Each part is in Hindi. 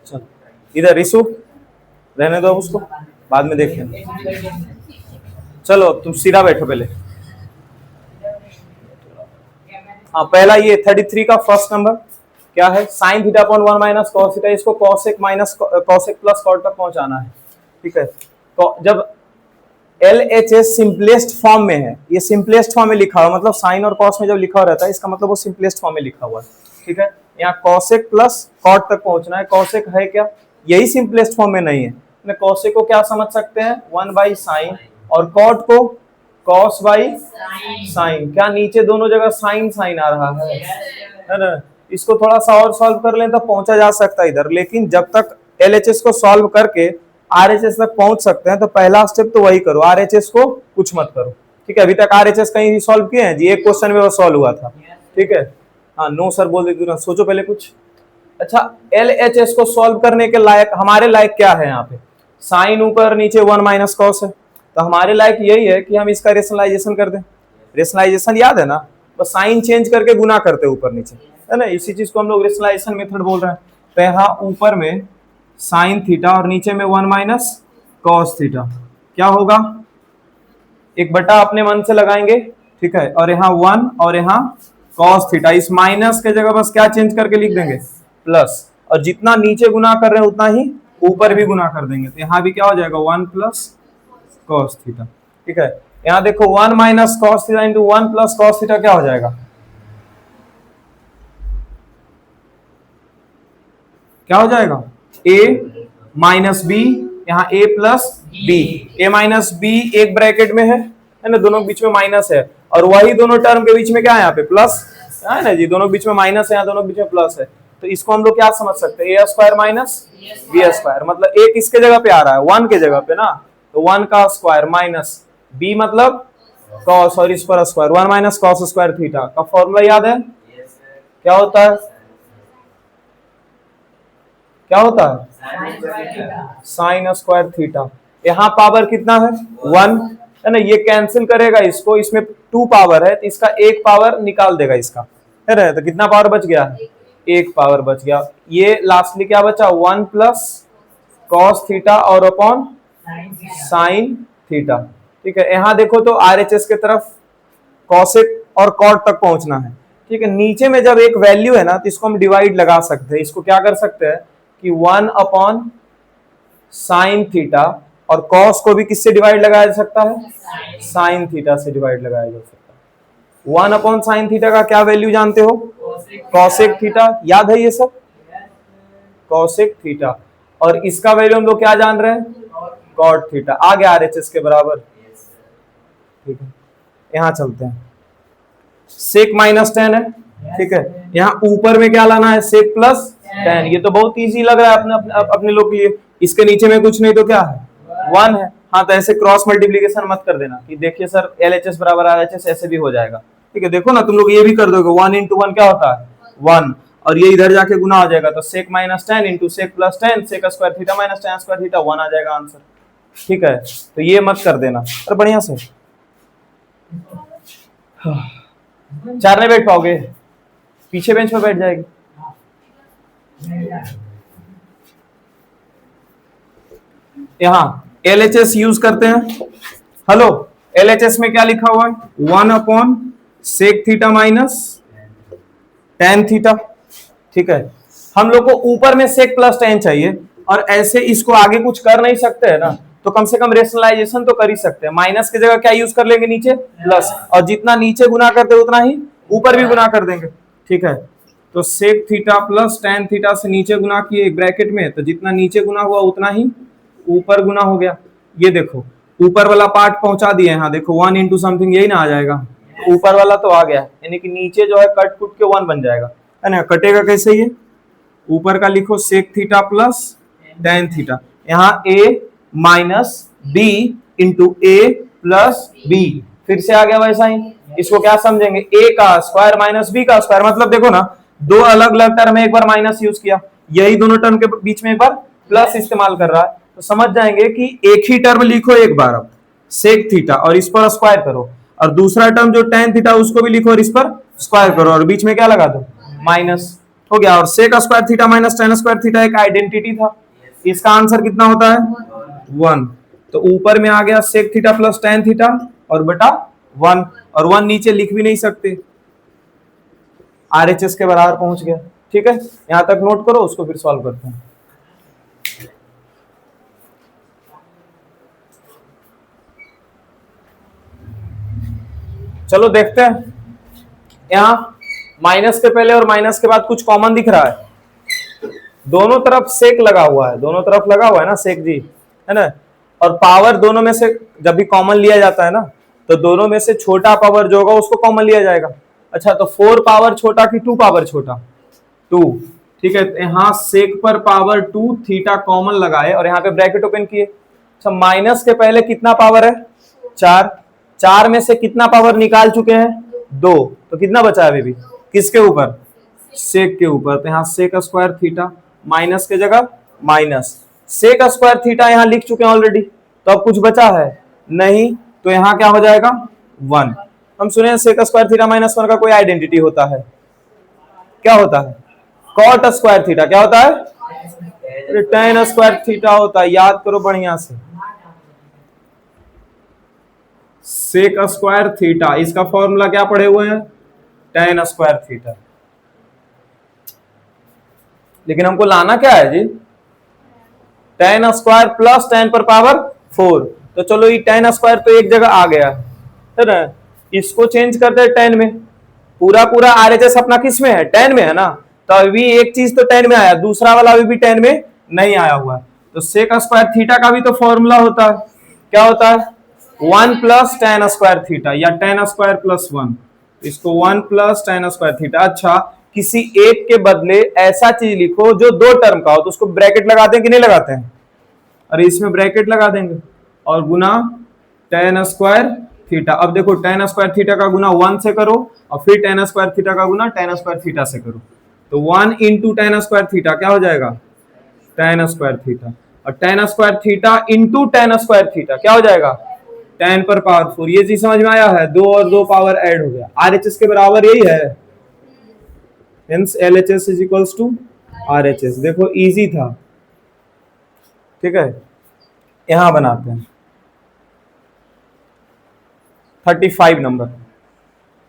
चलो इधर रिसु रहने दो उसको, बाद में देखेंगे। चलो तुम सीधा बैठो पहले। हाँ पहला ये 33 का फर्स्ट नंबर क्या है, sine theta upon 1 minus cos theta, इसको cosec minus cosec plus cot तक पहुंचाना है। ठीक है, तो जब LHS सिंपलेस्ट फॉर्म में है, ये सिंपलेस्ट फॉर्म में लिखा हुआ, मतलब साइन और कॉस में जब लिखा हुआ रहता है इसका मतलब वो सिंपलेस्ट फॉर्म में लिखा हुआ है। ठीक है, यहाँ कॉसेक प्लस कॉट तक पहुंचना है। कॉसेक है क्या, यही सिंपलेस्ट फॉर्म में नहीं है। कॉसेक को क्या समझ सकते हैं, 1 बाई साइन, और कॉट को कॉस बाई साइन। क्या नीचे दोनों जगह साइन साइन आ रहा है ना। इसको थोड़ा सा और सॉल्व कर लें तो पहुंचा जा सकता है इधर, लेकिन जब तक LHS को सॉल्व करके RHS तक पहुंच सकते हैं तो पहला स्टेप तो वही करो, RHS को कुछ मत करो। ठीक है, अभी तक RHS कहीं सॉल्व किए हैं जी, एक क्वेश्चन में वो सॉल्व हुआ था। ठीक है, हाँ नो सर बोल देती, सोचो पहले कुछ। अच्छा, LHS को सॉल्व करने के लायक हमारे लायक क्या है, यहाँ पे साइन ऊपर नीचे 1 माइनस कॉस है, तो हमारे लायक यही है कि हम इसका रेशनलाइजेशन कर दें। रेशनलाइजेशन याद है ना, बस साइन चेंज करके गुना करते ऊपर नीचे, है ना, इसी चीज को हम लोग रेशनलाइजेशन मेथड बोल रहे हैं। तो यहाँ ऊपर में साइन थीटा और नीचे में 1 माइनस कॉस थीटा, क्या होगा, एक बटा अपने मन से लगाएंगे। ठीक है, और यहाँ 1 और यहाँ कॉस थीटा, इस माइनस के जगह बस क्या चेंज करके लिख देंगे, प्लस, और जितना नीचे गुना कर रहे हैं उतना ही ऊपर भी गुना कर देंगे, तो यहाँ भी क्या हो जाएगा 1 प्लस कॉस थीटा। ठीक है, यहाँ देखो 1 minus cos theta into 1 plus cos theta क्या हो जाएगा, क्या हो जाएगा, a माइनस बी, यहाँ a plus B, a minus B एक ब्रैकेट में है ना, दोनों के बीच में माइनस है, और वही दोनों टर्म के बीच में क्या है, यहाँ पे प्लस है ना जी, दोनों के बीच में माइनस है, यहाँ दोनों के बीच में प्लस है। तो इसको हम लोग क्या समझ सकते हैं, a square minus B square, मतलब a किसके जगह पे आ रहा है, 1 के जगह पे ना, तो 1 का स्क्वायर माइनस b मतलब कॉस, और इस पर square 1 minus cos square theta का फॉर्मूला याद है, क्या होता है, क्या होता है, साइन स्क्वायर थीटा। यहाँ पावर कितना है 1 है ना, ये कैंसिल करेगा इसको, इसमें 2 पावर है तो इसका 1 पावर निकाल देगा इसका, है ना, तो कितना पावर बच गया, 1 पावर बच गया। ये लास्टली क्या बचा, 1 प्लस कॉस थीटा और अपॉन साइन थीटा। ठीक है, यहाँ देखो तो RHS के तरफ कॉसेक और कॉट तक पहुंचना है। ठीक है, नीचे में जब एक वैल्यू है ना तो इसको हम डिवाइड लगा सकते हैं, इसको क्या कर सकते हैं कि 1 अपॉन साइन थीटा, और कॉस को भी किससे डिवाइड लगाया जा सकता है, साइन थीटा से डिवाइड लगाया जा सकता है। 1 अपॉन साइन थीटा का क्या वैल्यू जानते हो, कॉसेक थीटा, याद है ये सब, कॉसेक थीटा, और इसका वैल्यू हम लोग क्या जान रहे हैं, कॉट थीटा, आ गया RHS के बराबर। ठीक है, यहां चलते हैं, सेक माइनस 10 है। ठीक है, यहाँ ऊपर में क्या लाना है, सेक प्लस 10, ये तो बहुत इजी लग रहा है अपने लोग के लिए, इसके नीचे में कुछ नहीं तो क्या है 1 है। हाँ, तो ऐसे क्रॉस मल्टीप्लीकेशन मत कर देना कि देखिए सर LHS बराबर RHS, ऐसे भी हो जाएगा। ठीक है, देखो ना तुम लोग ये भी कर दोगे, 1 इंटू 1 क्या होता है 1, और ये इधर जाके गुना हो जाएगा, तो sec minus 10 into sec plus 10, sec square theta minus tan square theta 1 आ जाएगा आंसर। ठीक है, तो ये मत कर देना, अरे बढ़िया से 4 नहीं बैठ पाओगे, पीछे बेंच पे बैठ जाएगी। यहाँ LHS यूज करते हैं, हेलो, LHS में क्या लिखा हुआ है, 1 upon sec theta minus tan theta. ठीक है, हम लोग को ऊपर में सेक प्लस tan चाहिए, और ऐसे इसको आगे कुछ कर नहीं सकते है ना, तो कम से कम रेशनलाइजेशन तो कर ही सकते हैं। माइनस की जगह क्या यूज कर लेंगे, नीचे प्लस, और जितना नीचे गुना करते उतना ही ऊपर भी गुना कर देंगे। ठीक है, तो sec theta plus tan theta से नीचे गुना किए एक ब्रैकेट में, तो जितना नीचे गुना हुआ उतना ही ऊपर गुना हो गया। ये देखो ऊपर वाला पार्ट पहुंचा दिए, यहाँ देखो 1 इंटू समथिंग यही ना आ जाएगा, तो ऊपर वाला तो आ गया, यानी कि नीचे जो है कट कुट के 1 बन जाएगा, है ना। कटेगा कैसे, ये ऊपर का लिखो sec theta plus tan theta, यहाँ a minus B into A plus B, फिर से आ गया वैसा ही। इसको क्या समझेंगे, a का स्क्वायर माइनस b का स्क्वायर, मतलब देखो ना दो अलग अलग टर्म में एक बार माइनस यूज किया, यही दोनों टर्म के बीच में एक बार प्लस इस्तेमाल कर रहा है, तो समझ जाएंगे कि एक ही टर्म लिखो एक बार, अब सेक थीटा और इस पर स्क्वायर करो, और दूसरा टर्म जो tan थीटा उसको भी लिखो और इस पर स्क्वायर करो, और बीच में क्या लगा दो माइनस। हो गया। और sec square theta minus tan square theta एक आइडेंटिटी था, इसका आंसर कितना होता है 1। तो ऊपर में आ गया sec theta plus tan theta और बटा 1, और 1 नीचे लिख भी नहीं सकते, आरएचएस के बराबर पहुंच गया। ठीक है, यहां तक नोट करो, उसको फिर सॉल्व करते हैं। चलो देखते हैं, यहां माइनस के पहले और माइनस के बाद कुछ कॉमन दिख रहा है, दोनों तरफ सेक लगा हुआ है, दोनों तरफ लगा हुआ है ना सेक जी, है ना। और पावर दोनों में से जब भी कॉमन लिया जाता है ना, तो दोनों में से छोटा पावर जो होगा उसको कॉमन लिया जाएगा। अच्छा, तो 4 पावर छोटा कि 2 पावर छोटा? 2। ठीक है, यहाँ सेक पर पावर 2 थीटा कॉमन लगाए और यहाँ पे ब्रैकेट ओपन किए। अच्छा, माइनस के पहले कितना पावर है 4, 4 में से कितना पावर निकाल चुके हैं 2, तो कितना बचा है अभी? किसके ऊपर? सेक के ऊपर। तो यहाँ सेक स्क्वायर थीटा माइनस के जगह माइनस, सेक स्क्वायर थीटा यहाँ लिख चुके हैं ऑलरेडी, तो अब कुछ बचा है नहीं, तो यहाँ क्या हो जाएगा 1। हम सुने सेक स्क्वायर थीटा माइनस 1 का कोई आइडेंटिटी होता है, क्या होता है? Cot square theta. क्या होता है? टेन स्क्वायर थीटा होता है, याद करो बढ़िया से। सेक स्क्वायर थीटा, इसका फॉर्मूला क्या पढ़े हुए हैं? Ten square theta. लेकिन हमको लाना क्या है जी? टेन स्क्वायर प्लस टेन पर पावर 4। तो चलो ये टेन स्क्वायर तो एक जगह आ गया है ना, इसको चेंज करते हैं 10 में। पूरा पूरा आरएचएस अपना किस में है? 10 में है ना, तो अभी एक चीज तो 10 में आया, दूसरा वाला अभी भी 10 में नहीं आया हुआ है। तो सेक स्क्वायर थीटा का भी तो फॉर्मूला होता है, क्या होता है? 1 प्लस टेन स्क्वायर थीटा या टेन स्क्वायर प्लस 1, इसको 1 प्लस टेन स्क्वायर थीटा। अच्छा, किसी एक के बदले ऐसा चीज लिखो जो 2 टर्म का हो, तो उसको ब्रैकेट लगाते हैं कि नहीं लगाते हैं? अरे इसमें ब्रैकेट लगा देंगे और गुना टेन स्क्वायर थीटा। अब देखो टेन स्क्वायर थीटा का गुना 1 से करो और फिर टेन स्क्वायर थीटा का गुना टेन स्क्वायर थीटा से करो, तो 1 इंटू टेन स्क्वायर थीटा क्या हो जाएगा? Tan square theta. और tan square theta into tan square theta क्या हो जाएगा? 10 पर पावर 4। ये चीज समझ में आया है? 2 और 2 पावर ऐड हो गया, आरएचएस के बराबर यही है। Hence LHS is equals to RHS। देखो इजी था, ठीक है। यहां बनाते हैं 35 नंबर,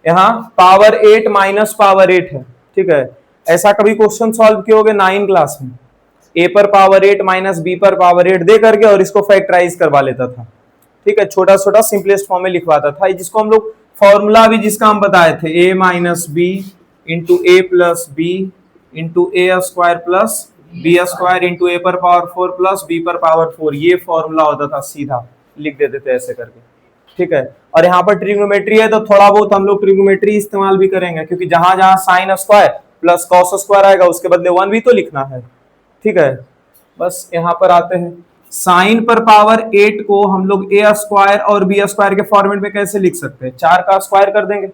यहां पावर 8 माइनस पावर 8 है, ठीक है। ऐसा कभी क्वेश्चन सॉल्व किए होगे 9 क्लास में, a पर पावर 8 माइनस b पर पावर 8 दे करके और इसको फैक्टराइज करवा लेता था, ठीक है। छोटा छोटा सिंपलेस्ट फॉर्म में लिखवाता था, जिसको हम लोग फॉर्मूला भी जिसका हम बताए थे, a minus B into A plus B into A square plus B square into A पर पावर 4 प्लस बी पर पावर 4, ये फॉर्मूला होता था, सीधा लिख देते थे ऐसे करके, ठीक है। और यहाँ पर ट्रिग्नोमेट्री है तो थोड़ा बहुत हम लोग ट्रिग्नोमेट्री इस्तेमाल भी करेंगे, क्योंकि जहां जहां sign square plus cos square आएगा उसके बदले 1 भी तो लिखना है, ठीक है। बस यहाँ पर आते हैं, साइन पर पावर 8 को हम लोग ए स्क्वायर और बी स्क्वायर के फॉर्मेट में कैसे लिख सकते हैं? 4 का स्क्वायर कर देंगे,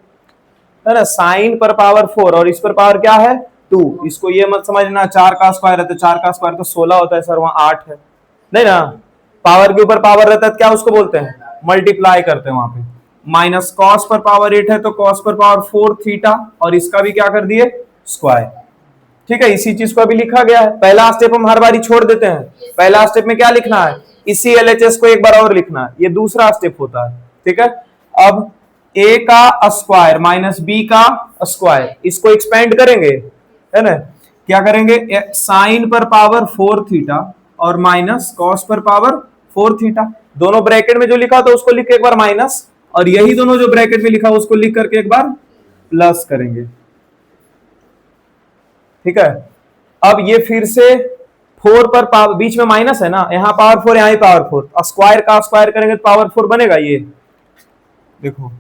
है ना। साइन पर पावर 4 और इस पर पावर क्या है 2, इसको ये मत समझना 4 का स्क्वायर है तो 4 का स्क्वायर तो 16 होता है सर, वहां 8 है, नहीं ना। पावर के ऊपर पावर रहता है क्या उसको बोलते हैं? मल्टीप्लाई करते हैं वहां पे। माइनस कॉस पर पावर 8 है तो कॉस पर पावर 4 थीटा, और इसका भी क्या कर दिए स्क्वायर, ठीक है। इसी चीज को अभी लिखा गया है। पहला स्टेप हम हर बारी छोड़ देते हैं, पहला स्टेप में क्या लिखना है? इसी एलएचएस को एक बार और लिखना है, ये दूसरा स्टेप होता है, ठीक है। अब a का स्क्वायर माइनस b का स्क्वायर, इसको एक्सपेंड करेंगे, है ना। क्या करेंगे? साइन पर पावर 4 थीटा और माइनस कॉस पर पावर 4 थीटा, दोनों ब्रैकेट में जो लिखा था उसको लिख के एक बार माइनस, और यही दोनों जो ब्रैकेट में लिखा उसको लिख करके एक बार प्लस करेंगे, ठीक है। अब ये फिर से 4 पर पावर, बीच में माइनस है ना, यहां पावर 4 यहां पावर 4, स्क्वायर का स्क्वायर करेंगे तो पावर 4 बनेगा। ये देखो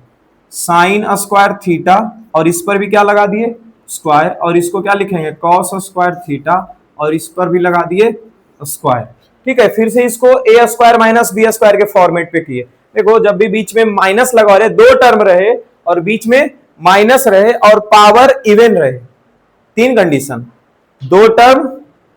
साइन स्क्वायर थीटा और इस पर भी क्या लगा दिए स्क्वायर, और इसको क्या लिखेंगे कॉस स्क्वायर थीटा, और इस पर भी लगा दिए स्क्वायर, ठीक है। फिर से इसको ए स्क्वायर माइनस बी स्क्वायर के फॉर्मेट पे किए। देखो जब भी बीच में माइनस लगा रहे, 2 टर्म रहे और बीच में माइनस रहे और पावर इवन रहे, 3 कंडीशन, 2 टर्म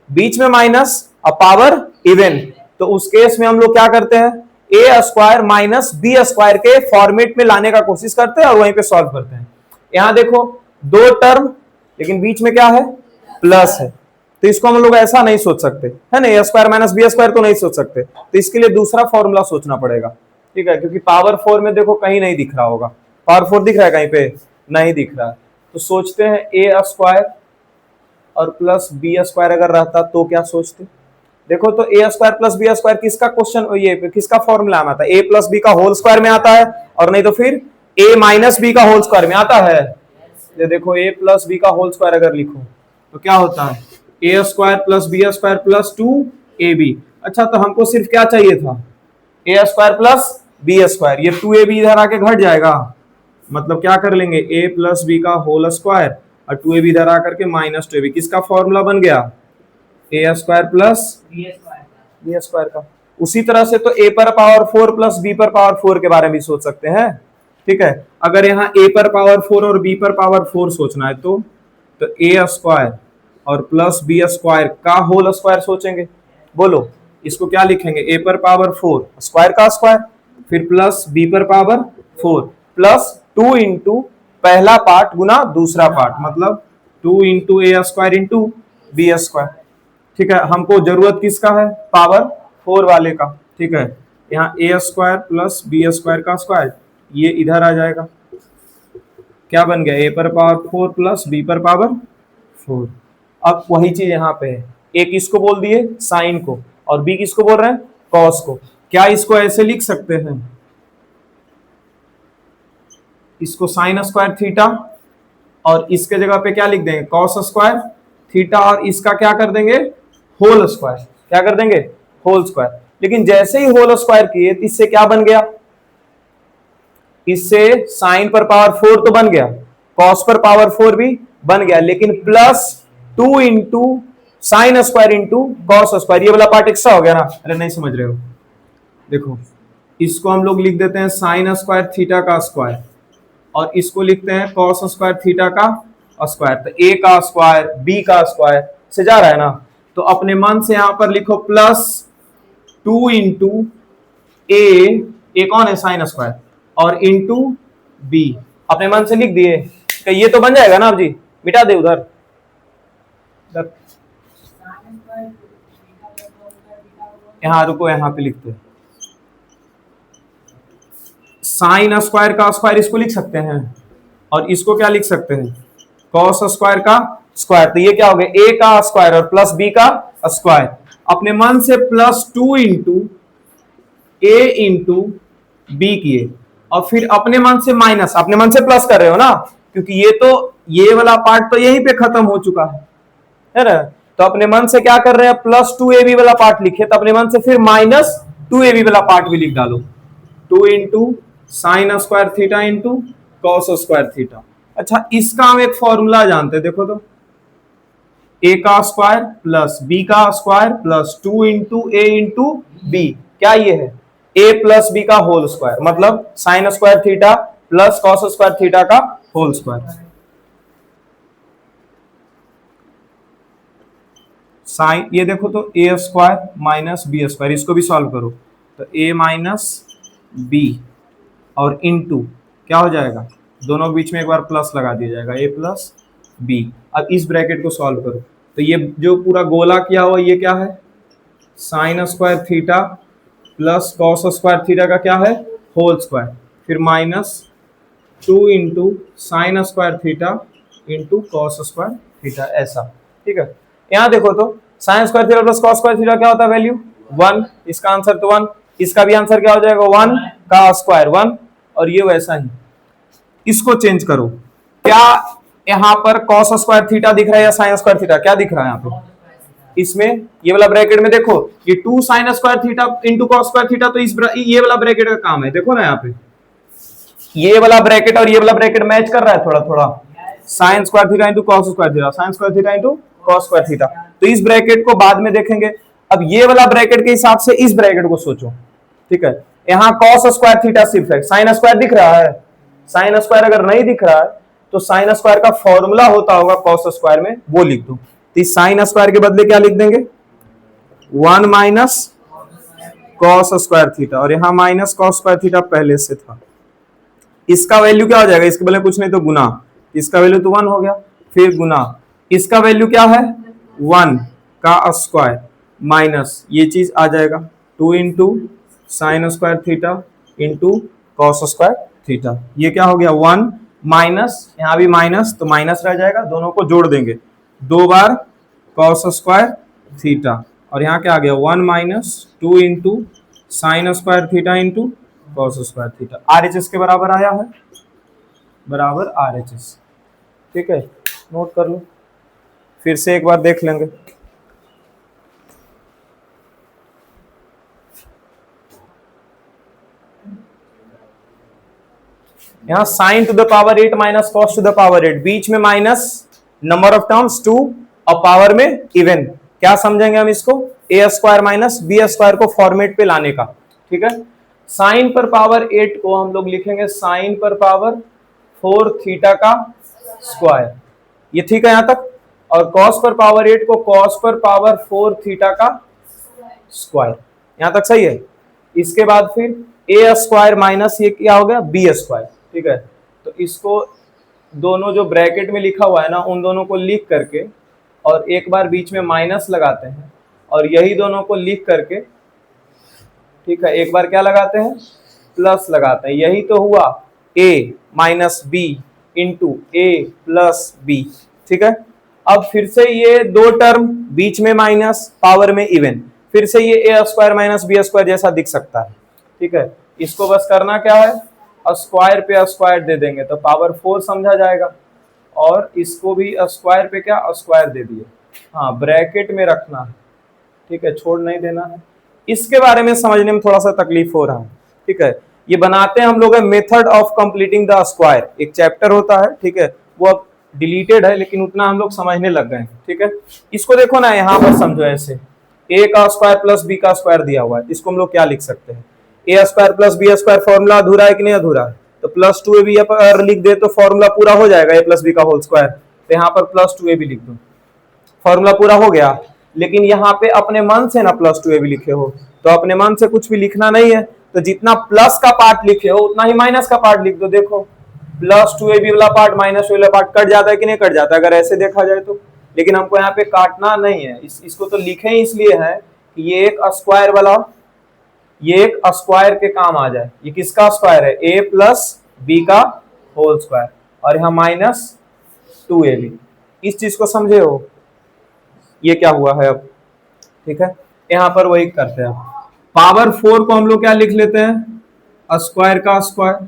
बीच में माइनस और पावर इवन, तो उस केस में हम लोग क्या करते हैं? A square minus B square के फॉर्मेट में लाने का कोशिश करते हैं और वहीं पे सॉल्व करते हैं। यहां देखो 2 टर्म लेकिन बीच में क्या है प्लस है, तो इसको हम लोग ऐसा नहीं सोच सकते है ना, ए स्क्वायर माइनस बी स्क्वायर तो नहीं सोच सकते, तो इसके लिए दूसरा फॉर्मूला सोचना पड़ेगा, ठीक है, क्योंकि पावर 4 में देखो कहीं नहीं दिख रहा होगा, पावर 4 दिख रहा है कहीं पे, नहीं दिख रहा है, तो सोचते हैं ए स्क्वायर और प्लस बी स्क्वायर अगर रहता तो क्या सोचते, देखो तो ए स्क्वायर प्लस बी स्क्वायर किसका क्वेश्चन, ये किसका फॉर्मूला में आता है, ए प्लस बी का होल स्क्वायर में आता है, और नहीं तो फिर ए माइनस बी का होल स्क्वायर में आता है। ये देखो ए प्लस बी का होल स्क्वायर अगर लिखो तो क्या होता है, ए square plus B square plus 2ab। अच्छा तो हमको सिर्फ क्या चाहिए था, ए स्क्वायर प्लस बी स्क्वायर, ये 2ab इधर आके घट जाएगा, मतलब क्या कर लेंगे a प्लस बी का होल स्क्वायर और 2ab इधर आकर के माइनस 2ab, किसका फॉर्मूला बन गया, ए स्क्वायर प्लस बी स्क्वायर का। उसी तरह से तो a पर पावर 4 प्लस b पर पावर 4 के बारे में भी सोच सकते हैं, ठीक है, अगर यहाँ a पर पावर 4 और b पर पावर 4 सोचना है तो a स्क्वायर और प्लस बी स्क्वायर का होल स्क्वायर सोचेंगे, बोलो इसको क्या लिखेंगे, a पर पावर 4 स्क्वायर का स्क्वायर, फिर प्लस b पर पावर 4 प्लस 2 इंटू पहला पार्ट गुना दूसरा पार्ट, मतलब 2 into A square into B square, ठीक है, हमको जरूरत किसका है, पावर 4 वाले का, ठीक है, यहाँ ए स्क्वायर प्लस बी स्क्वायर का स्क्वायर ये इधर आ जाएगा, क्या बन गया, ए पर पावर 4 प्लस बी पर पावर 4। अब वही चीज यहाँ पे है, ए किसको बोल दिए, साइन को, और बी किसको बोल रहे हैं, कॉस को, क्या इसको ऐसे लिख सकते हैं, इसको साइन स्क्वायर थीटा और इसके जगह पे क्या लिख देंगे, कॉस स्क्वायर थीटा, और इसका क्या कर देंगे, होल स्क्वायर, क्या कर देंगे, होल स्क्वायर। लेकिन जैसे ही होल स्क्वायर किए तो इससे क्या बन गया, इससे साइन पर पावर 4 तो बन गया, कॉस पर पावर 4 भी बन गया, लेकिन plus 2 into sine square into cos square, ये वाला पार्ट एक्स्ट्रा हो गया ना, अरे नहीं समझ रहे हो, देखो इसको हम लोग लिख देते हैं साइन स्क्वायर थीटा का स्क्वायर, और इसको लिखते हैं कॉस स्क्वायर थीटा का स्क्वायर, तो ए का स्क्वायर बी का स्क्वायर से जा रहा है ना, तो अपने मन से यहां पर लिखो प्लस 2 इंटू ए कौन है, साइन स्क्वायर, और इंटू बी, अपने मन से लिख दिए, तो ये तो बन जाएगा ना, अब जी मिटा दे उधर, यहाँ रुको, यहाँ पे लिखते हैं साइन स्क्वायर का स्क्वायर, इसको लिख सकते हैं, और इसको क्या लिख सकते हैं, कॉस स्क्वायर का स्क्वायर, तो ये क्या हो गया, ए का स्क्वायर और प्लस बी का स्क्वायर, अपने मन से plus 2 into A into B किए, और फिर अपने मन से माइनस, अपने मन से प्लस कर रहे हो ना, क्योंकि ये वाला पार्ट तो यहीं पे खत्म हो चुका है ना, तो अपने मन से क्या कर रहे हैं, प्लस 2ab वाला पार्ट लिखे, तो अपने मन से फिर माइनस 2ab वाला पार्ट भी लिख डालो, 2 into sine square theta into cos square theta. अच्छा इसका हम एक फॉर्मूला जानते हैं, देखो तो ए का स्क्वायर प्लस बी का square plus 2 into A into B, क्या ये है, ए प्लस बी का होल स्क्वायर, मतलब sign square theta plus cos square theta का होल स्क्वायर, साइन, ये देखो तो ए स्क्वायर माइनस बी स्क्वायर, इसको भी सॉल्व करो, तो ए माइनस बी और इनटू क्या हो जाएगा, दोनों के बीच में एक बार प्लस लगा दिया जाएगा, ए प्लस बी। अब इस ब्रैकेट को सॉल्व करो, तो ये जो पूरा गोला किया हुआ ये क्या है, sign square theta plus cos square theta का क्या है, होल स्क्वायर, फिर minus 2 into sine square theta into cos square theta, ऐसा, ठीक है। यहाँ देखो तो sign square theta plus cos square theta क्या होता है, वैल्यू 1, इसका आंसर तो 1, इसका भी आंसर क्या हो जाएगा, 1 का स्क्वायर 1, और ये वैसा ही, इसको चेंज करो, क्या यहाँ पर कॉस स्क्वायर थीटा दिख रहा है या साइन स्क्वायर थीटा, क्या दिख रहा है यहाँ पे, इसमें ये वाला ब्रैकेट में देखो, ये 2 sine square theta into cos square theta, तो ये वाला ब्रैकेट का काम है, देखो ना यहाँ पे ये वाला ब्रैकेट और ये वाला ब्रैकेट मैच कर रहा है थोड़ा थोड़ा, sign square theta into cos square theta, sign square theta into cos square theta, तो इस ब्रैकेट को बाद में देखेंगे, अब ये वाला ब्रैकेट के हिसाब से इस ब्रैकेट को सोचो, ठीक है, यहाँ कॉस स्क्वायर थीटा सिर्फ है, साइन स्क्वायर दिख रहा है, साइन स्क्वायर अगर नहीं दिख रहा है तो साइन स्क्वायर का फॉर्मूला होता होगा कॉस स्क्वायर में, वो लिख दो, तो साइन स्क्वायर के बदले क्या लिख देंगे, 1 माइनस कॉस स्क्वायर थीटा, और यहाँ माइनस कॉस स्क्वायर थीटा पहले से था, इसका वैल्यू क्या हो जाएगा, इसके बदले कुछ नहीं तो गुना, इसका वैल्यू तो 1 हो गया, फिर गुना इसका वैल्यू क्या है 1 का स्क्वायर माइनस ये चीज आ जाएगा 2 into sine square theta into cos square theta. ये क्या हो गया 1 माइनस, यहां भी माइनस तो माइनस रह जाएगा, दोनों को जोड़ देंगे 2 बार कॉस स्क्वायर थीटा और यहाँ क्या आ गया 1 minus 2 into sine square theta into cos square theta. RHS के बराबर आया है, बराबर RHS। ठीक है, नोट कर लो, फिर से एक बार देख लेंगे। यहां sign to the power 8 minus cos two the power 8, बीच में माइनस, नंबर ऑफ टर्म्स 2 और पावर में इवन। क्या समझेंगे हम इसको, ए स्क्वायर माइनस बी स्क्वायर को फॉर्मेट पे लाने का। ठीक है, साइन पर पावर 8 को हम लोग लिखेंगे साइन पर पावर 4 थीटा का स्क्वायर, ये ठीक है यहां तक। और कॉस पर पावर 8 को कॉस पर पावर 4 थीटा का स्क्वायर, यहां तक सही है। इसके बाद फिर ए स्क्वायर माइनस ये क्या हो गया बी स्क्वायर। ठीक है, तो इसको दोनों जो ब्रैकेट में लिखा हुआ है ना उन दोनों को लिख करके और एक बार बीच में माइनस लगाते हैं और यही दोनों को लिख करके, ठीक है, एक बार क्या लगाते हैं प्लस लगाते हैं। यही तो हुआ a minus B into A plus B. ठीक है, अब फिर से ये दो टर्म बीच में माइनस पावर में इवन, फिर से ये ए स्क्वायर माइनस बी स्क्वायर जैसा दिख सकता है। ठीक है, इसको बस करना क्या है स्क्वायर पे स्क्वायर दे देंगे तो पावर 4 समझा जाएगा और इसको भी स्क्वायर पे क्या स्क्वायर दे दिए। हाँ, ब्रैकेट में रखना है, ठीक है, छोड़ नहीं देना है। इसके बारे में समझने में थोड़ा सा तकलीफ हो रहा है। ठीक है, ये बनाते हैं हम लोग method of completing the square, एक चैप्टर होता है। ठीक है, वो अब डिलीटेड है लेकिन उतना हम लोग समझने लग गए। ठीक है, इसको देखो ना, यहाँ पर समझो ऐसे ए का स्क्वायर प्लस बी का स्क्वायर दिया हुआ है, इसको हम लोग क्या लिख सकते हैं A square plus B square. Formula अधूरा है कि नहीं अधूरा है, तो प्लस 2ab अगर लिख दे तो फॉर्मूला पूरा हो जाएगा ए प्लस बी का होल स्क्वायर। तो यहाँ पर प्लस 2ab लिख दो, फॉर्मूला पूरा हो गया। लेकिन यहाँ पे अपने मन से ना प्लस 2ab लिखे हो, तो अपने मन से कुछ भी लिखना नहीं है, तो जितना प्लस का पार्ट लिखे हो उतना ही माइनस का पार्ट लिख दो। देखो प्लस 2ab वाला पार्ट माइनस वाला पार्ट कट जाता है कि नहीं कट जाता है अगर ऐसे देखा जाए तो। लेकिन हमको यहाँ पे काटना नहीं है, इसको तो लिखे इसलिए है कि ये एक स्क्वायर वाला, ये एक स्क्वायर के काम आ जाए। ये किसका स्क्वायर है a प्लस बी का होल स्क्वायर और यहाँ माइनस 2ab। इस चीज को समझे हो, ये क्या हुआ है अब। ठीक है, यहाँ पर वही करते हैं, पावर 4 को हम लोग क्या लिख लेते हैं स्क्वायर का स्क्वायर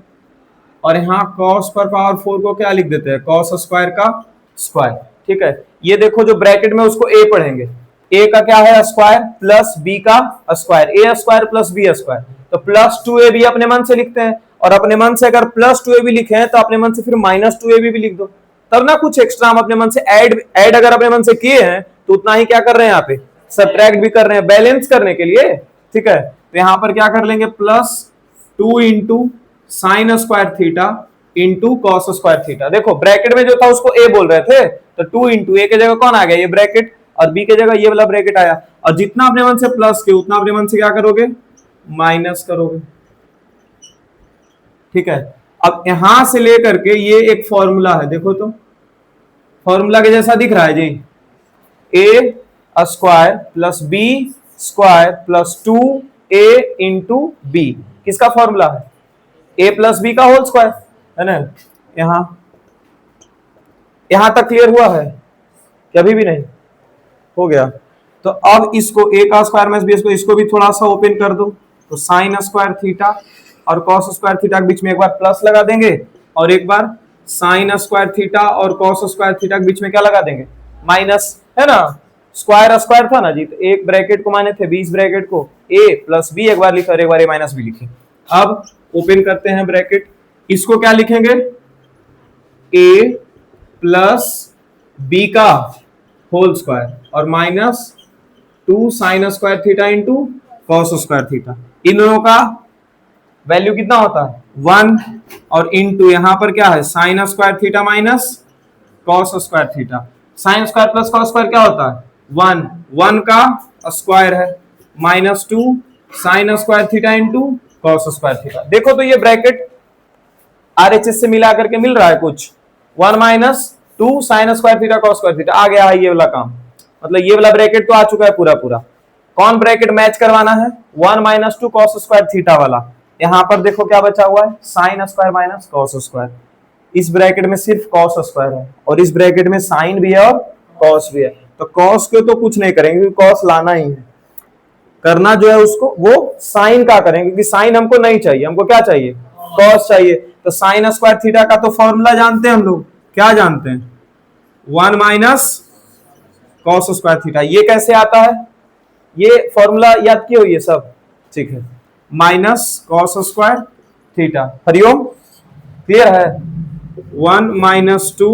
और यहाँ कॉस पर पावर 4 को क्या लिख देते हैं कॉस स्क्वायर का स्क्वायर। ठीक है, ये देखो जो ब्रैकेट में उसको a पढ़ेंगे, a का क्या है स्क्वायर प्लस b का square, a square plus b square, तो प्लस 2ab अपने मन से लिखते हैं और अपने मन से अगर प्लस 2ab लिखे हैं तो अपने मन से फिर माइनस 2ab भी लिख दो, तब ना कुछ एक्स्ट्रा हम अपने मन से ऐड अगर अपने मन से किए हैं तो उतना ही क्या कर रहे हैं यहाँ पे सब्ट्रैक्ट भी कर रहे हैं बैलेंस करने के लिए। ठीक है, तो यहाँ पर क्या कर लेंगे plus 2 into sine square theta into cos square theta. देखो ब्रैकेट में जो था उसको a बोल रहे थे, तो 2 इंटू ए के जगह कौन आ गया ये ब्रैकेट और b के जगह ये वाला ब्रैकेट आया, और जितना अपने मन से प्लस के उतना अपने मन से क्या करोगे माइनस करोगे। ठीक है, अब यहां से लेकर के ये एक फॉर्मूला है, देखो तो फॉर्मूला के जैसा दिख रहा है जी, A square plus B square plus 2a into B, किसका फॉर्मूला है a प्लस बी का होल स्क्वायर है ना। यहां तक क्लियर हुआ है कि अभी भी नहीं हो गया। तो अब इसको a का स्क्वायर माइनस बी स्क्वायर, इसको भी थोड़ा सा ओपन कर दो, तो साइन स्क्वायर थीटा और कॉस स्क्वायर थीटा के बीच में एक बार प्लस लगा देंगे और एक बार साइन स्क्वायर थीटा और कॉस स्क्वायर थीटा के बीच में क्या लगा देंगे माइनस, है ना, स्क्वायर स्क्वायर था ना जी, तो एक ब्रैकेट को माने थे 20 ब्रैकेट को a प्लस बी एक बार लिखे और एक बार a माइनस बी लिखे। अब ओपन करते हैं ब्रैकेट, इसको क्या लिखेंगे a प्लस बी का होल स्क्वायर और minus 2 sine square theta into cos square theta. इन दोनों का वैल्यू कितना होता है 1 और इंटू यहाँ पर क्या है sign square theta minus cos square theta. Sign square plus cos square क्या होता है 1 का स्क्वायर है minus 2 sine square theta into cos square theta. देखो तो ये ब्रैकेट RHS से मिला करके मिल रहा है कुछ 1 minus 2 sine square theta cos square theta आ गया है ये वाला काम, मतलब ये वाला ब्रैकेट तो आ चुका है पूरा पूरा। कौन ब्रैकेट मैच करवाना है? 1 माइनस 2 कॉस स्क्वायर थीटा वाला। यहां पर देखो क्या बचा हुआ है, sine square minus cos square. इस ब्रैकेट में सिर्फ कॉस स्क्वायर है और इस ब्रैकेट में साइन भी है और कॉस भी है। तो कॉस को तो कुछ नहीं करेंगे क्योंकि कॉस लाना ही है, करना जो है उसको वो साइन का करेंगे क्योंकि साइन हमको नहीं चाहिए, हमको क्या चाहिए? कॉस चाहिए। तो साइन स्क्वायर थीटा का तो फॉर्मूला जानते हैं हम लोग, क्या जानते हैं? 1 माइनस कॉस स्क्वायर थीटा। ये कैसे आता है? ये फॉर्मूला याद किए हुए सब, ठीक है। Minus cos square theta, Hariom clear है? 1 minus 2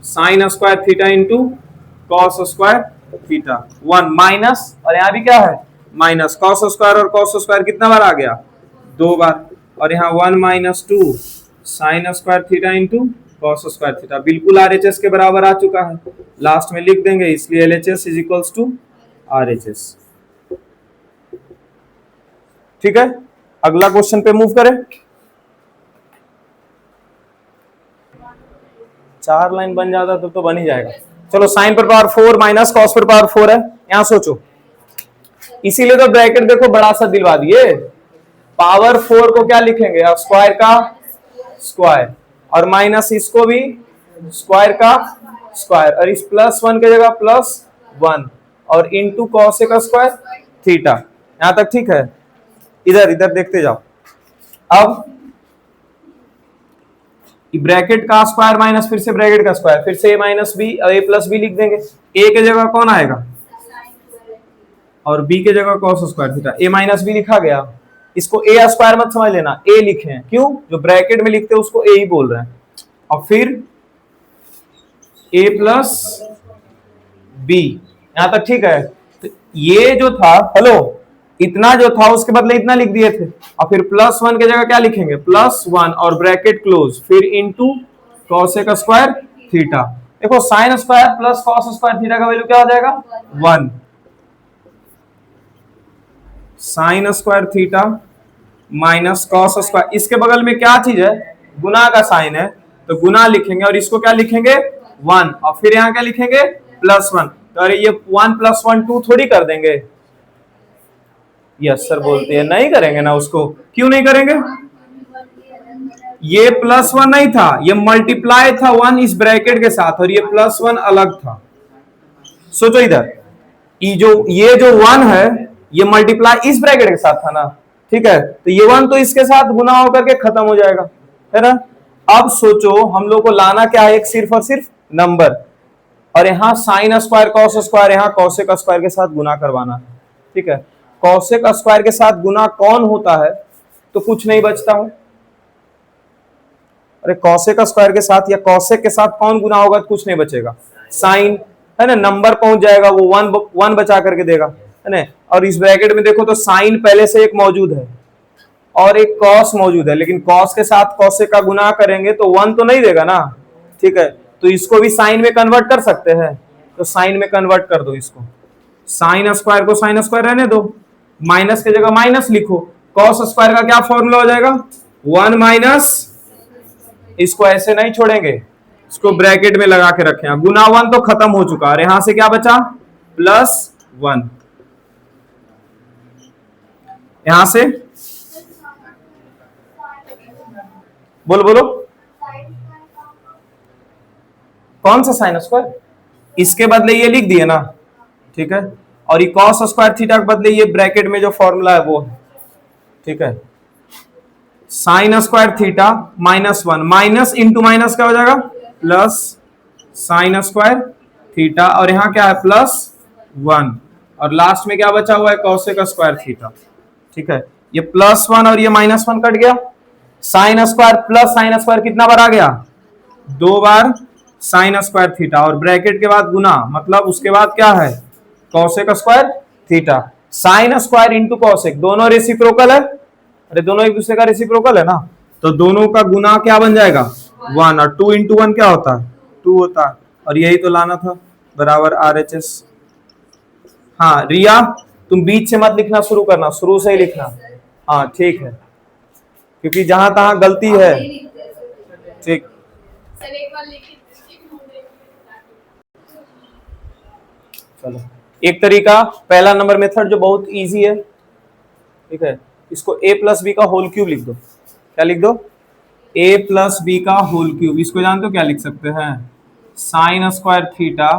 sine square theta into cos square theta. 1 minus और यहां भी क्या है? माइनस। कॉस स्क्वायर और कॉस स्क्वायर कितना बार आ गया? 2 बार। और यहाँ 1 minus 2 sine square theta into cos square theta, बिल्कुल आरएचएस के बराबर आ चुका है। लास्ट में लिख देंगे, इसलिए LHS is equals to RHS. ठीक है, अगला क्वेश्चन पे मूव करें। 4 लाइन बन जाता तो बन ही जाएगा। चलो, साइन पर पावर 4 माइनस कॉस पर पावर 4 है, यहां सोचो। इसीलिए तो ब्रैकेट देखो बड़ा सा दिलवा दिए। पावर 4 को क्या लिखेंगे? अब स्क्वायर का स्क्वायर, और माइनस इसको भी स्क्वायर का स्क्वायर, और इस +1 की जगह +1 और इंटू कॉस का स्क्वायर थीटा। यहां तक ठीक है? इधर इधर देखते जाओ। अब ब्रैकेट का स्क्वायर माइनस फिर से ब्रैकेट का स्क्वायर, फिर से a माइनस बी और a प्लस बी लिख देंगे। a के जगह कौन आएगा? और b के जगह cos square theta. a minus B लिखा गया। इसको a स्क्वायर मत समझ लेना, a लिखे हैं। क्यों? जो ब्रैकेट में लिखते हैं उसको a ही बोल रहे हैं। और फिर a प्लस बी, यहां तक ठीक है? तो ये जो था, हेलो, इतना जो था उसके बदले इतना लिख दिए थे, और फिर +1 की जगह क्या लिखेंगे? +1 और ब्रैकेट क्लोज, फिर इंटू कॉस का स्क्वायर थीटा। देखो, sign square plus cos square theta का वैल्यू क्या हो जाएगा? 1। Sign square theta minus cos square, इसके बगल में क्या चीज है? गुना का साइन है, तो गुना लिखेंगे और इसको क्या लिखेंगे? 1, और फिर यहाँ क्या लिखेंगे? +1। तो अरे ये 1 + 1 2 थोड़ी कर देंगे? यस सर बोलते हैं, नहीं करेंगे ना उसको। क्यों नहीं करेंगे? ये +1 नहीं था, ये मल्टीप्लाई था 1 इस ब्रैकेट के साथ, और ये +1 अलग था। सोचो इधर, ये जो 1 है ये मल्टीप्लाई इस ब्रैकेट के साथ था ना, ठीक है? तो ये 1 तो इसके साथ गुना होकर के खत्म हो जाएगा, है ना? अब सोचो, हम लोग को लाना क्या है? एक सिर्फ और सिर्फ नंबर, और यहाँ साइन स्क्वायर कॉस स्क्वायर, यहाँ कॉसेक स्क्वायर के साथ गुना करवाना है, ठीक है? कॉसेक स्क्वायर के साथ गुना कौन होता है? तो कुछ नहीं बचता है। अरे कॉसेक स्क्वायर के साथ या कॉसेक के साथ कौन गुना होगा? कुछ नहीं बचेगा, साइन, है ना? नंबर पहुंच जाएगा, वो 1 बचा करके देगा, है ना? और इस ब्रैकेट में देखो तो साइन पहले से एक मौजूद है और एक कॉस मौजूद है, लेकिन कॉस के साथ कॉसेक का गुना करेंगे तो 1 तो नहीं देगा ना, ठीक है? तो इसको भी साइन में कन्वर्ट कर सकते हैं, तो साइन में कन्वर्ट कर दो इसको। साइन स्क्वायर को साइन स्क्वायर रहने दो, माइनस की जगह माइनस लिखो। कॉस स्क्वायर का क्या फॉर्मूला हो जाएगा? 1 माइनस, इसको ऐसे नहीं छोड़ेंगे, इसको ब्रैकेट में लगा के रखे हैं। गुना 1 तो खत्म हो चुका, और यहां से क्या बचा? +1। यहां से बोलो बोलो, कौन सा साइन स्क्वायर? इसके बदले ये लिख दिए ना, ठीक है? और ये कॉस स्क्वायर थीटा के बदले ये ब्रैकेट में जो फॉर्मूला है वो है, ठीक है? Sign square theta -1, minus into minus क्या हो जाएगा? प्लस साइन स्क्वायर थीटा, और यहाँ क्या है? +1, और लास्ट में क्या बचा हुआ है? कॉसेक स्क्वायर थीटा, ठीक है? ये +1 और ये -1 कट गया। Sign square plus sine square कितना बार आ गया? 2 बार साइन स्क्वायर थीटा, और ब्रैकेट के बाद गुना, मतलब उसके बाद क्या है? Cosec square theta. Sine square into cosec, दोनों रेसिप्रोकल है, अरे दोनों एक दूसरे का रेसिप्रोकल है ना, तो दोनों का गुना क्या बन जाएगा? 1, और 2 × 1 क्या होता है? 2 होता है, और यही तो लाना था, बराबर RHS। हाँ रिया, तुम बीच से मत लिखना, शुरू करना, शुरू से ही लिखना। हाँ ठीक है, क्योंकि जहां तहां गलती है, ठीक। चलो एक तरीका, पहला नंबर मेथड जो बहुत इजी है, ठीक है, इसको a प्लस बी का होल क्यूब लिख दो। क्या लिख दो? a प्लस बी का होल क्यूब। इसको जानते हो क्या लिख सकते हैं? Sine square theta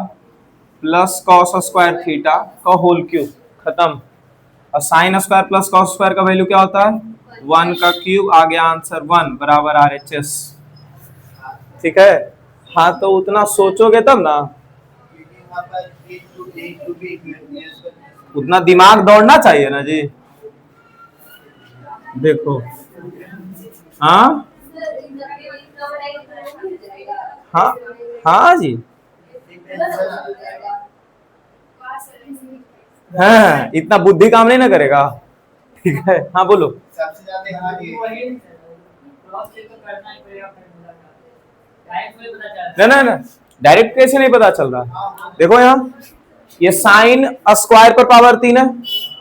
plus cos square theta का होल क्यूब। खत्म। और sign square plus cos square का वैल्यू क्या होता है? 1 का क्यूब। आ गया आंसर 1 बराबर RHS। ठीक है, हाँ तो उतना सोचोगे तब ना, उतना दिमाग दौड़ना चाहिए ना जी। देखो हाँ हाँ हाँ जी, हाँ इतना बुद्धि काम नहीं ना करेगा। ठीक है, हाँ बोलो। सबसे ज्यादा ना ना, डायरेक्ट कैसे नहीं पता चल रहा? देखो यहाँ ये साइन स्क्वायर पर पावर 3 है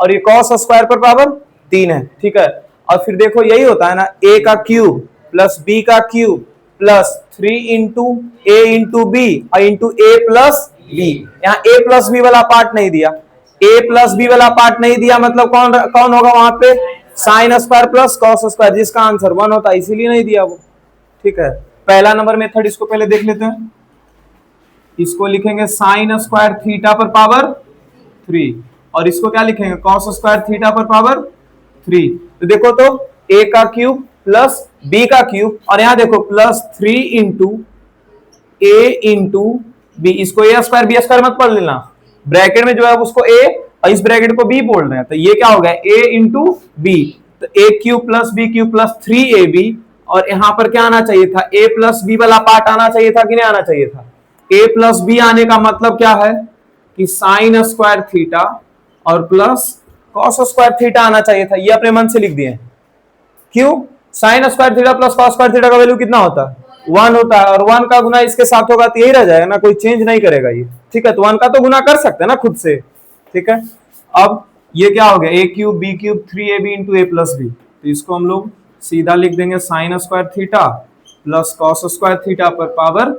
और ये कॉस स्क्वायर पर पावर 3 है। ठीक है, और फिर देखो यही होता है ना, a का क्यूब प्लस b का cube plus 3 into a into B और इंटू a प्लस बी। यहाँ a प्लस बी वाला पार्ट नहीं दिया, a प्लस बी वाला पार्ट नहीं दिया, मतलब कौन कौन होगा वहां पे? Sine square plus cos square, जिसका आंसर 1 होता है, इसीलिए नहीं दिया वो। ठीक है, पहला नंबर मेथड इसको पहले देख लेते हैं। इसको लिखेंगे साइन स्क्वायर थीटा पर पावर 3 और इसको क्या लिखेंगे? कॉस स्क्वायर थीटा पर पावर 3। तो देखो तो a का क्यूब प्लस b का क्यूब और यहां देखो plus 3 into a into B. इसको a स्क्वायर बी स्क्वायर मत पढ़ लेना, ब्रैकेट में जो है उसको a और इस ब्रैकेट को b बोल रहे हैं, तो ये क्या हो गया? a into B. तो a cube plus b cube plus 3ab और यहां पर क्या आना चाहिए था? a प्लस बी वाला पार्ट आना चाहिए था कि नहीं आना चाहिए था? a प्लस बी आने का मतलब क्या है कि साइन स्क्वायर थीटा और प्लस कॉस स्क्वायर थीटा आना चाहिए था। ये अपने मन से लिख दिए। क्यों? Sign square theta plus cos square theta का वैल्यू कितना होता है? 1 होता है, और 1 का गुना इसके साथ होगा तो यही रह जाएगा ना, कोई चेंज नहीं करेगा ये। ठीक है, तो 1 का तो गुना कर सकते हैं ना खुद से। ठीक है, अब ये क्या हो गया? a cube B cube 3ab into A plus B. तो इसको हम लोग सीधा लिख देंगे sine square theta plus cos square theta पर पावर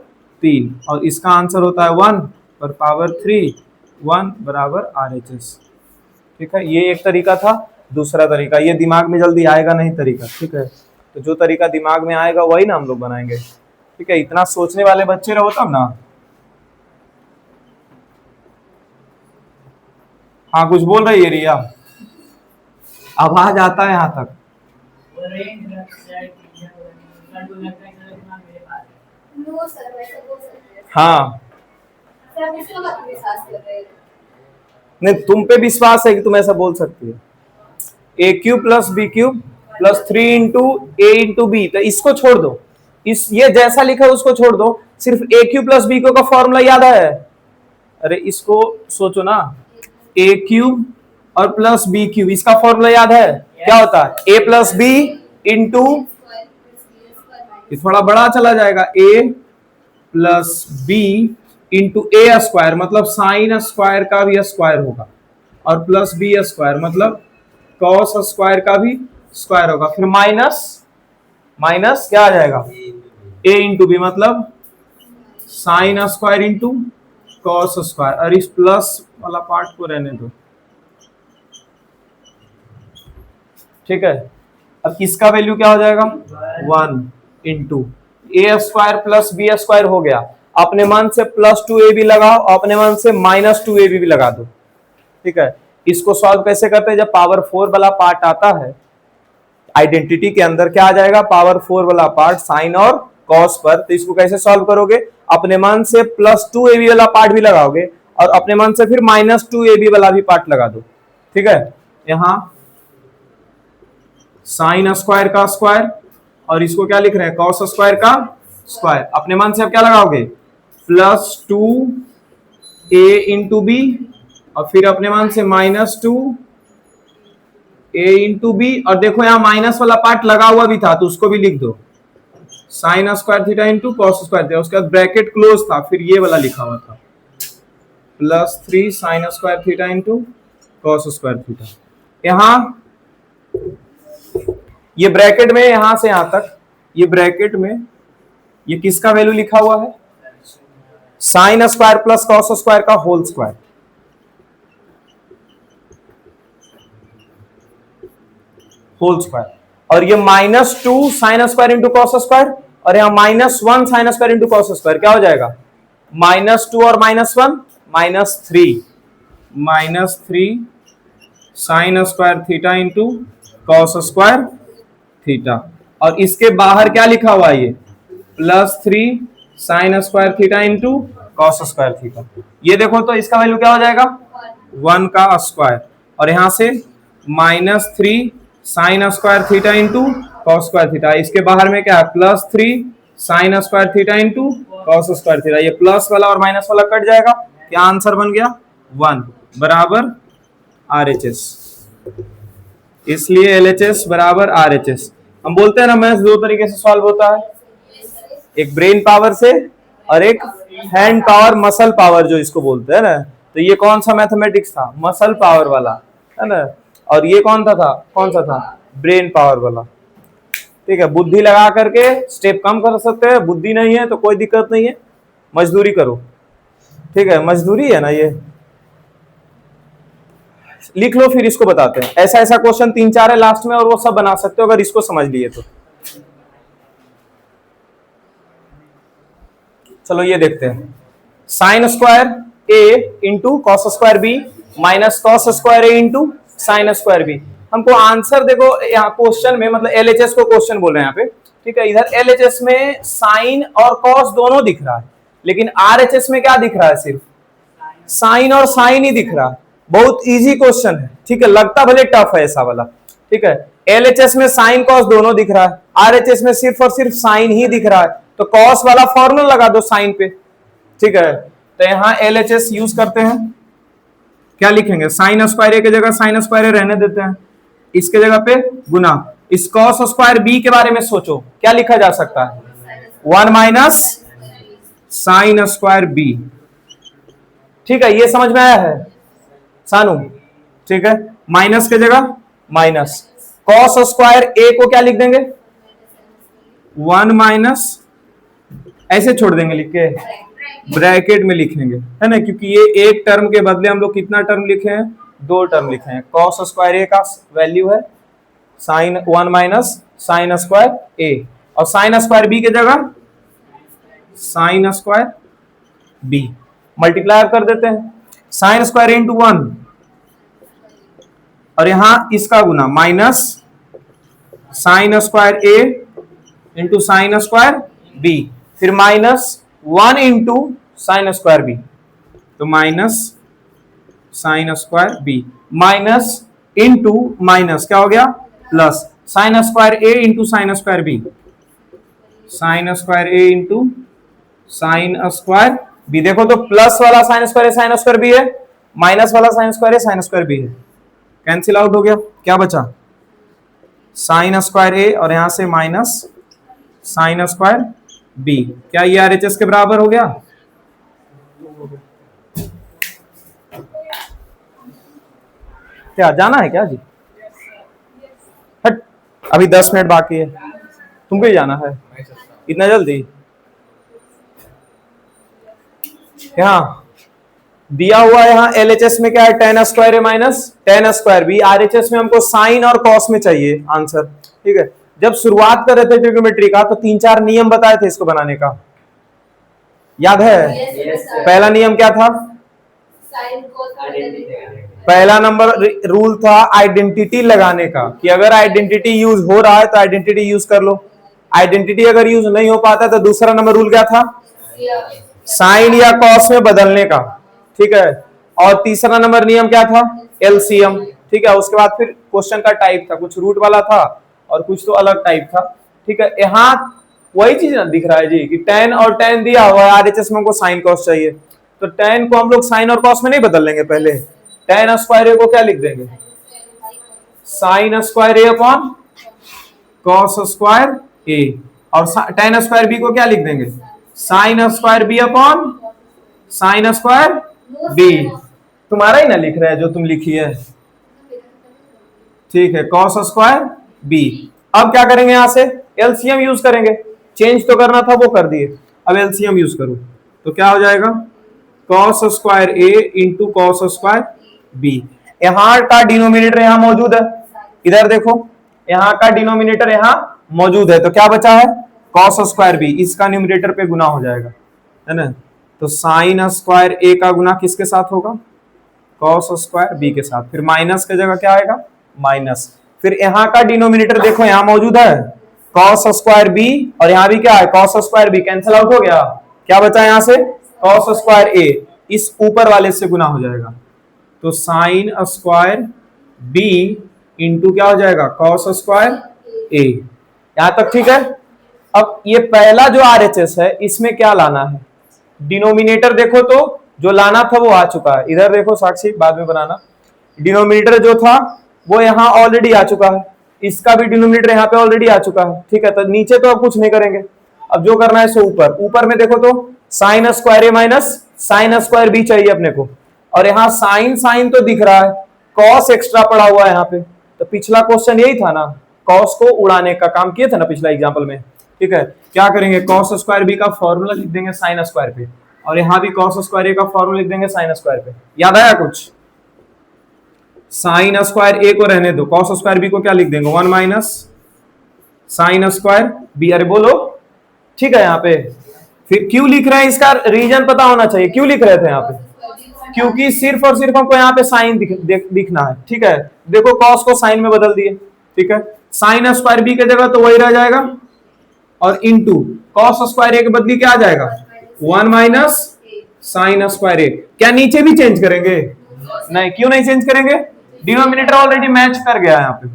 3 और इसका आंसर होता है 1 पर पावर 3, 1 बराबर RHS। ठीक है, ये एक तरीका था। दूसरा तरीका, ये दिमाग में जल्दी आएगा नहीं तरीका। ठीक है, तो जो तरीका दिमाग में आएगा वही ना हम लोग बनाएंगे। ठीक है, इतना सोचने वाले बच्चे रहो तब ना। हाँ कुछ बोल रही है रिया, आवाज आता है यहाँ तक। हाँ नहीं, तुम पे विश्वास है कि तुम ऐसा बोल सकती हो। A cube plus B cube plus 3 into A into B, तो इसको छोड़ दो, इस ये जैसा लिखा है उसको छोड़ दो, सिर्फ ए क्यूब प्लस बी क्यूब का फॉर्मूला याद है? अरे इसको सोचो ना, ए क्यूब और प्लस बी क्यूब, इसका फॉर्मूला याद है? क्या होता है? ए प्लस बी इंटू, थोड़ा बड़ा चला जाएगा, ए plus B into A square, मतलब साइन स्क्वायर का भी स्क्वायर होगा, और प्लस बी स्क्वायर मतलब कॉस स्क्वायर का भी स्क्वायर होगा, फिर माइनस माइनस क्या आ जाएगा? ए इंटू बी मतलब sine square into cos square, और इस प्लस वाला पार्ट को रहने दो। ठीक है, अब इसका वैल्यू क्या हो जाएगा? 1 into A square plus B square हो गया। अपने मन से प्लस 2ab लगाओ, अपने मन से माइनस 2ab भी लगा दो। ठीक है, इसको सॉल्व कैसे करते हैं? जब पावर 4 वाला पार्ट आता है आइडेंटिटी के अंदर, क्या आ जाएगा? पावर 4 वाला पार्ट साइन और कॉस पर। तो इसको कैसे सॉल्व करोगे? अपने मन से प्लस 2ab वाला पार्ट भी लगाओगे और अपने मन से फिर माइनस 2ab वाला भी पार्ट लगा दो। ठीक है, यहां साइन स्क्वायर का स्क्वायर और इसको क्या लिख रहे हैं? कॉस स्क्वायर का स्क्वायर। अपने मन से अब क्या लगाओगे? प्लस 2a इंटू बी और फिर अपने मान से माइनस 2a इंटू बी, और देखो यहाँ माइनस वाला पार्ट लगा हुआ भी था तो उसको भी लिख दो, sign square theta into cos square theta. उसके बाद ब्रैकेट क्लोज था, फिर ये वाला लिखा हुआ था plus 3 sign square theta into cos square theta. यहाँ ये ब्रैकेट में यहां से यहां तक, ये ब्रैकेट में ये किसका वैल्यू लिखा हुआ है? Sign square plus cos square का होल स्क्वायर। होल स्क्वायर, और ये -2 sine square into cos square, और यहाँ -1 sine square into cos square, क्या हो जाएगा -2 और -1 -3 sign square theta into cos square theta, और इसके बाहर क्या लिखा हुआ है ये +3 sign square theta into cos square theta. ये देखो तो इसका वैल्यू क्या हो जाएगा 1 का स्क्वायर, और यहां से -3 sign square theta into cos square theta, इसके बाहर में क्या है +3 sign square theta into cos square theta, ये प्लस वाला और माइनस वाला कट जाएगा, क्या आंसर बन गया 1 बराबर RHS। इसलिए LHS बराबर RHS। हम बोलते हैं ना मैथ्स दो तरीके से सॉल्व होता है, एक ब्रेन पावर से और एक हैंड पावर मसल पावर जो इसको बोलते हैं ना। तो ये कौन सा मैथमेटिक्स था मसल पावर वाला है ना, और ये कौन सा था ब्रेन पावर वाला। ठीक है, बुद्धि लगा करके स्टेप कम कर सकते हैं, बुद्धि नहीं है तो कोई दिक्कत नहीं है, मजदूरी करो। ठीक है, मजदूरी है ना ये, लिख लो फिर इसको बताते हैं। ऐसा ऐसा क्वेश्चन 3-4 है लास्ट में, और वो सब बना सकते हो अगर इसको समझ लिए तो। चलो ये देखते हैं, sine square A into cos square B minus cos square A into sine square B. हमको आंसर देखो यहाँ क्वेश्चन में, मतलब LHS को क्वेश्चन बोल रहे हैं यहाँ पे। ठीक है, इधर LHS में साइन और कॉस दोनों दिख रहा है, लेकिन RHS में क्या दिख रहा है सिर्फ साइन और साइन ही दिख रहा है। बहुत इजी क्वेश्चन है। ठीक है, लगता भले टफ है ऐसा वाला। ठीक है, LHS में साइन कॉस दोनों दिख रहा है, RHS में सिर्फ और सिर्फ साइन ही दिख रहा है, तो कॉस वाला फॉर्मूला लगा दो साइन पे। ठीक है, तो यहां LHS यूज करते हैं, क्या लिखेंगे साइन स्क्वायर ए की जगह साइन स्क्वायर ए रहने देते हैं, इसके जगह पे गुना। इस कॉस स्क्वायर बी के बारे में सोचो, क्या लिखा जा सकता है 1 माइनस साइन स्क्वायर बी। ठीक है, ये समझ में आया है सानू। ठीक है, माइनस के जगह माइनस, कॉस स्क्वायर ए को क्या लिख देंगे 1 माइनस, ऐसे छोड़ देंगे लिख के, ब्रैकेट में लिखेंगे है ना, क्योंकि ये एक टर्म के बदले हम लोग कितना टर्म लिखे हैं 2 टर्म लिखे हैं। कॉस स्क्वायर ए का वैल्यू है sign 1 minus sine square A, और साइन स्क्वायर बी के जगह साइन स्क्वायर बी, मल्टीप्लाई कर देते हैं साइन स्क्वायर इंटू 1, और यहां इसका गुना minus sine square A into sine square B, फिर minus 1 into sine square B, तो minus sine square B, minus into minus क्या हो गया plus, sine square A into sine square B, sine square A into sine square B. देखो तो प्लस वाला साइन स्क्वायर बी है, माइनस वाला साइन स्क्वायर बी है, कैंसिल आउट हो गया, क्या बचा साइन स्क्वायर ए और यहां से माइनस साइन स्क्वायर बी। क्या ये RHS के बराबर हो गया? क्या जाना है क्या जी? हट, अभी 10 मिनट बाकी है, तुमको ही जाना है इतना जल्दी? यहाँ दिया हुआ है, यहाँ LHS में क्या है tan square A minus tan square B, RHS में हमको साइन और कॉस में चाहिए आंसर। ठीक है, जब शुरुआत कर रहे थे ट्रिग्नोमेट्री का तो 3-4 नियम बताए थे इसको बनाने का, याद है? पहला नियम क्या था? पहला नंबर रूल था आइडेंटिटी लगाने का, कि अगर आइडेंटिटी यूज हो रहा है तो आइडेंटिटी यूज कर लो, आइडेंटिटी अगर यूज नहीं हो पाता तो दूसरा नंबर रूल क्या था साइन या कॉस में बदलने का। ठीक है, और तीसरा नंबर नियम क्या था LCM। ठीक है, उसके बाद फिर क्वेश्चन का टाइप था, कुछ रूट वाला था और कुछ तो अलग टाइप था। ठीक है, यहाँ वही चीज ना दिख रहा है जी कि tan और tan दिया हुआ है, RHS में हमको साइन कॉस चाहिए, तो tan को हम लोग साइन और कॉस में नहीं बदल लेंगे, पहले tan स्क्वायर ए को क्या लिख देंगे sine square A upon cos square A, और tan स्क्वायर बी को क्या लिख देंगे sine square B upon sine square B. तुम्हारा ही ना लिख रहा है जो तुम लिखी है। ठीक है, कॉस स्क्वायर बी। अब क्या करेंगे, यहां से LCM यूज करेंगे, चेंज तो करना था वो कर दिए, अब LCM यूज करो तो क्या हो जाएगा cos square A into cos square B. यहां का डिनोमिनेटर यहां मौजूद है, इधर देखो यहाँ का डिनोमिनेटर यहाँ मौजूद है, तो क्या बचा है कॉस स्क्वायर बी, इसका न्यूमरेटर पे गुना हो जाएगा, है ना। तो साइन स्क्वायर ए का गुना किसके साथ होगा, कॉस स्क्वायर बी के साथ, फिर माइनस की जगह क्या आएगा माइनस, फिर यहाँ का डिनोमिनेटर देखो यहाँ मौजूद है कॉस स्क्वायर बी, और यहाँ भी क्या है cos square B, cancel out हो गया, क्या बचा यहाँ से कॉस स्क्वायर ए, इस ऊपर वाले से गुना हो जाएगा, तो साइन स्क्वायर बी इंटू क्या हो जाएगा कॉस स्क्वायर ए। यहां तक ठीक है। अब ये पहला जो आरएचएस है इसमें क्या लाना है, डिनोमिनेटर देखो तो जो लाना था वो आ चुका है, इधर देखो साक्षी बाद में बनाना, डिनोमिनेटर जो था वो यहाँ ऑलरेडी आ चुका है, इसका भी डिनोमिनेटर यहाँ पे ऑलरेडी आ चुका है, ठीक है। तो नीचे तो अब कुछ नहीं करेंगे, अब जो करना है सो ऊपर, ऊपर में देखो तो sign square A minus sine square B चाहिए अपने को, और यहाँ साइन साइन तो दिख रहा है, कॉस एक्स्ट्रा पड़ा हुआ है यहाँ पे, तो पिछला क्वेश्चन यही था ना, कॉस को उड़ाने का काम किए थे ना पिछला एग्जाम्पल में, ठीक है। क्या करेंगे कॉस स्क्वायर बी का फॉर्मूला लिख देंगे साइन स्क्वायर पे, और यहाँ भी कॉस स्क्वायर ए का फॉर्मूला लिख देंगे साइन स्क्वायर पे, याद आया कुछ, साइन स्क्वायर ए को रहने दो, कॉस स्क्वायर बी को क्या लिख देंगे 1 माइनस साइन स्क्वायर बी, अरे बोलो ठीक है। यहाँ पे फिर क्यों लिख रहे हैं इसका रीजन पता होना चाहिए, क्यों लिख रहे थे यहाँ पे, क्योंकि सिर्फ और सिर्फ हमको यहाँ पे साइन दिखना है, ठीक है। देखो कॉस को साइन में बदल दिए, ठीक है, साइन स्क्वायर बी की जगह तो वही रह जाएगा, और इनटू कॉस स्क्वायर ए के बदली क्या आ जाएगा 1 माइनस साइन स्क्वायर ए। क्या नीचे भी चेंज करेंगे, नहीं, क्यों नहीं चेंज करेंगे, डिनोमिनेटर ऑलरेडी मैच कर गया है यहाँ पे,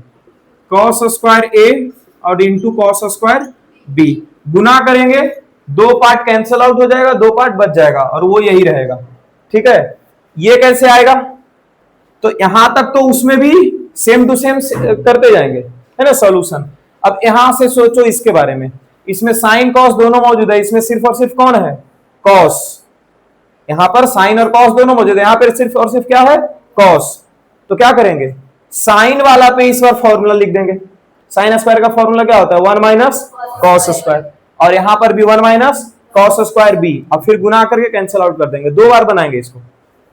कॉस स्क्वायर ए और इनटू कॉस स्क्वायर बी, गुना करेंगे, दो पार्ट कैंसिल आउट हो जाएगा, दो पार्ट बच जाएगा, और वो यही रहेगा, ठीक है। ये कैसे आएगा, तो यहां तक तो उसमें भी सेम टू सेम करते जाएंगे, है ना सॉल्यूशन। अब यहां से सोचो इसके बारे में, इसमें साइन कॉस दोनों मौजूद है, इसमें सिर्फ और सिर्फ कौन है कॉस, यहां पर साइन और कॉस दोनों मौजूद है, यहां पर सिर्फ और सिर्फ क्या है कॉस, तो क्या करेंगे साइन वाला पे इस बार फॉर्मूला लिख देंगे, साइन स्क्वायर का फॉर्मूला क्या होता है 1 माइनस कॉस स्क्वायर, और यहां पर भी 1 माइनस कॉस स्क्वायर बी, अब फिर गुना करके कैंसिल आउट कर देंगे, दो बार बनाएंगे इसको,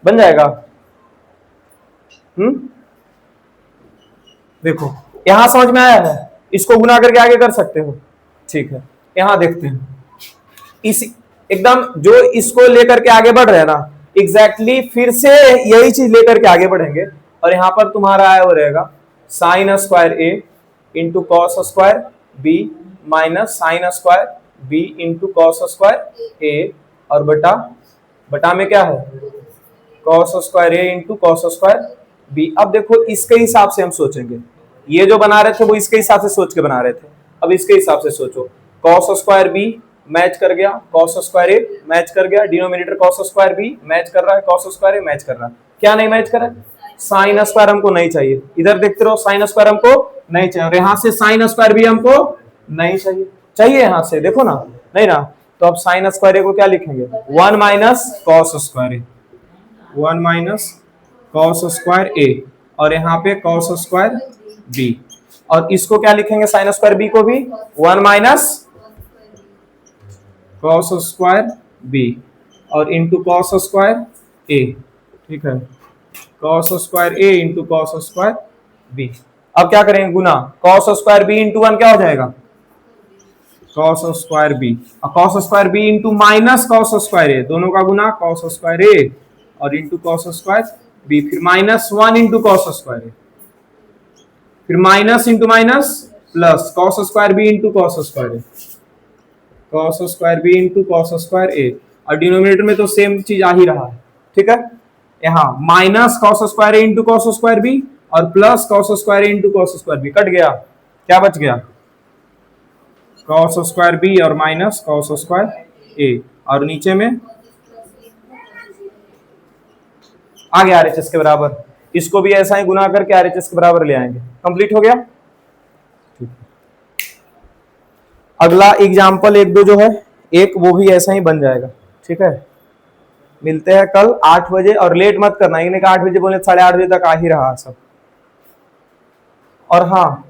बन जाएगा। देखो यहां समझ में आया है, इसको गुना करके आगे कर सकते हो, ठीक है। यहां देखते हैं इस एकदम जो इसको लेकर के आगे बढ़ रहे हैं ना, एग्जैक्टली फिर से यही चीज लेकर के आगे बढ़ेंगे, और यहां पर तुम्हारा आया वो रहेगा sine square A into cos square B minus sine square B into cos square A, और बटा में क्या है cos square A into cos square B. अब देखो इसके हिसाब से हम सोचेंगे, ये जो बना रहे थे वो इसके हिसाब से सोच के बना रहे थे, अब इसके हिसाब से सोचो, कॉस स्क्वायर बी मैच कर गया, कॉस स्क्वायर ए मैच कर गया, denominator cos square B match कर रहा है, कॉस स्क्वायर ए मैच कर रहा है, क्या नहीं मैच कर रहा है साइन स्क्वायर हमको नहीं चाहिए, इधर देखते रहो साइन स्क्वायर हमको नहीं चाहिए, और यहाँ से साइन स्क्वायर भी हमको नहीं चाहिए, चाहिए यहाँ से देखो ना, नहीं ना, तो अब साइन स्क्वायर ए को क्या लिखेंगे 1 minus cos square A, 1 minus cos square A, और यहाँ पे कॉस स्क्वायर बी, और इसको क्या लिखेंगे साइन स्क्वायर बी को भी 1 माइनस कॉस स्क्वायर बी, और इंटू कॉस स्क्वायर ए, ठीक है, cos square A into cos square B. अब क्या करेंगे गुना, कॉस स्क्वायर बी इंटू 1 क्या हो जाएगा कॉस स्क्वायर बी, और cos square B into minus cos square A, दोनों का गुना कॉस स्क्वायर ए और इंटू कॉस स्क्वायर बी, फिर minus 1 into cos square A, फिर minus into minus plus cos square B into cos square A, cos square B into cos square A, और डिनोमिनेटर में तो सेम चीज आ ही रहा है, ठीक है। यहाँ minus cos square A into cos square B और plus cos square A into cos square B, cut गया, क्या बच गया कॉस स्क्वायर बी और माइनस कॉस स्क्वायर ए, और नीचे में आ गया आरएचएस के बराबर, इसको भी ऐसा ही गुना करके आरएचएस के बराबर ले आएंगे, कंप्लीट हो गया। अगला एग्जाम्पल एक दो जो है एक वो भी ऐसा ही बन जाएगा, ठीक है। मिलते हैं कल 8 बजे, और लेट मत करना, इन्हें 8 बजे बोले 8:30 बजे तक आ ही रहा सब, और हाँ